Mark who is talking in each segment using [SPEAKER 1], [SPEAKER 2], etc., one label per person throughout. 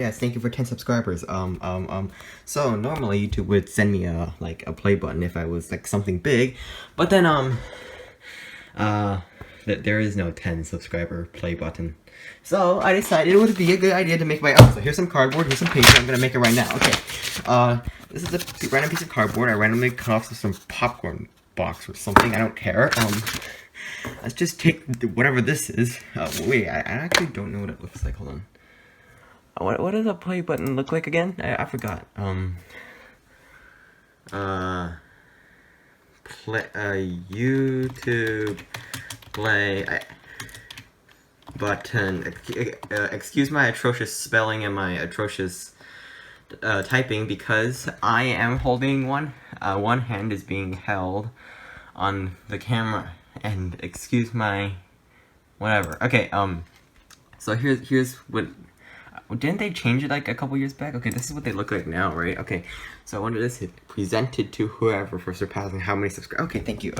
[SPEAKER 1] Yes, thank you for 10 subscribers. So normally YouTube would send me a play button if I was like something big, but then there is no 10 subscriber play button. So I decided it would be a good idea to make my own. So here's some cardboard, here's some paper. I'm gonna make it right now. Okay. This is a random piece of cardboard. I randomly cut off some popcorn box or something. I don't care. Let's just take whatever this is. Wait, I actually don't know what it looks like. Hold on. What does a play button look like again? I forgot. YouTube play button. Excuse my atrocious spelling and my atrocious typing because I am holding one. One hand is being held on the camera, and excuse my whatever. Okay. So here's what. Didn't they change it like a couple years back? Okay, this is what they look like now, right? Okay, so I wanted this hit presented to whoever for surpassing how many subscribers. Okay, thank you.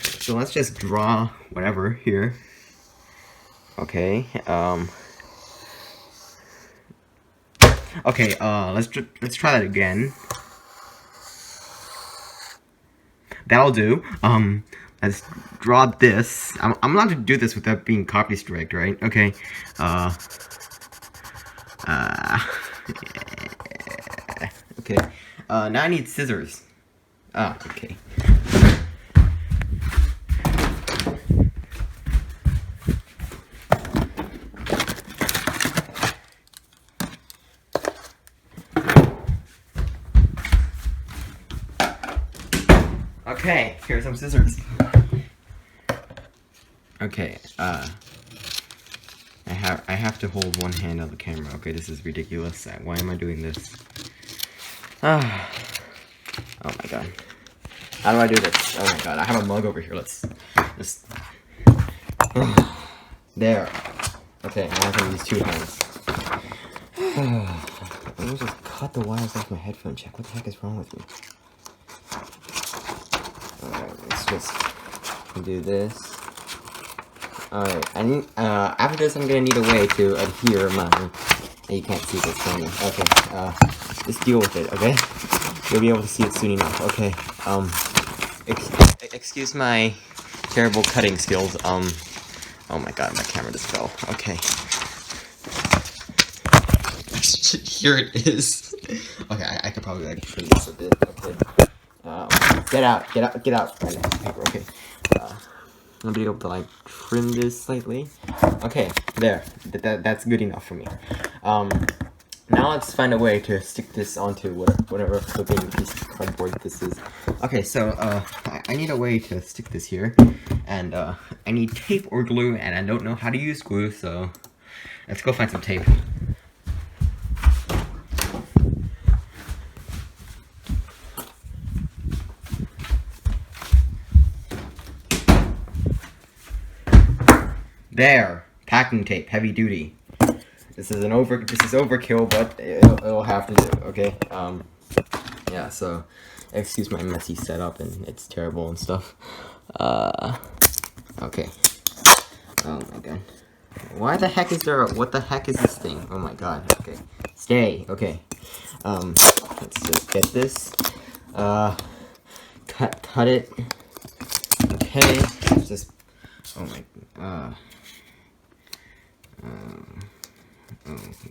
[SPEAKER 1] So let's just draw whatever here. Okay. Okay. Let's try that again. That'll do. Let's draw this. I'm allowed to do this without being copy striked, right? Okay. Okay. Now I need scissors. Okay. Okay, here's some scissors. Okay, I have to hold one hand on the camera. Okay, this is ridiculous. Why am I doing this? Oh my god. How do I do this? Oh my god, I have a mug over here. Let's just... There. Okay, now I can use two hands. Let me just cut the wires off my headphone. Check what the heck is wrong with me. Alright, let's just do this. Alright, I need, after this I'm gonna need a way to adhere my... You can't see this, can you? Okay, just deal with it, okay? You'll be able to see it soon enough, okay? Excuse my terrible cutting skills, oh my god, my camera just fell, okay. Here it is. Okay, I could probably, like, trim this a bit, okay. Get out, paper, okay. I'm gonna be able to like trim this slightly. Okay, there. That's good enough for me. Now let's find a way to stick this onto whatever flipping piece of cardboard this is. Okay, so I need a way to stick this here, and I need tape or glue, and I don't know how to use glue, so let's go find some tape. There, packing tape, heavy duty. This is overkill, but it'll have to do. Okay. Yeah. So, excuse my messy setup, and it's terrible and stuff. Okay. Oh my god. Why the heck is there? What the heck is this thing? Oh my god. Okay. Stay. Okay. Let's just get this. Cut it. Okay. Let's just. Oh my.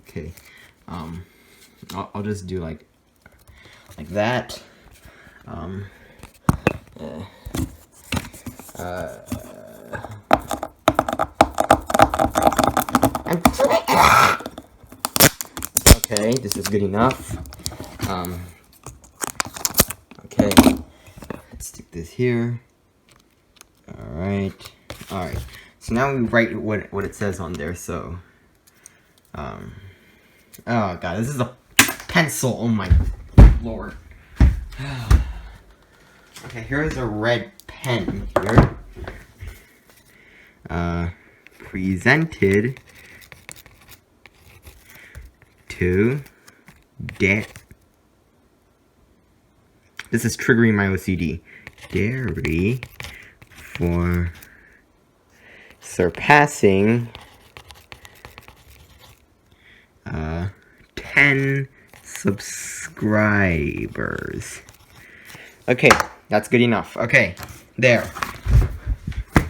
[SPEAKER 1] Okay. I'll just do like that. Okay, this is good enough. Okay. Let's stick this here. Alright. So now we write what it says on there, so oh god, this is a pencil, oh my lord. Okay, here's a red pen here. Presented to this is triggering my OCD. Dairy for surpassing 10 subscribers. Okay, that's good enough. Okay, there.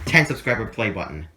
[SPEAKER 1] 10 subscriber play button.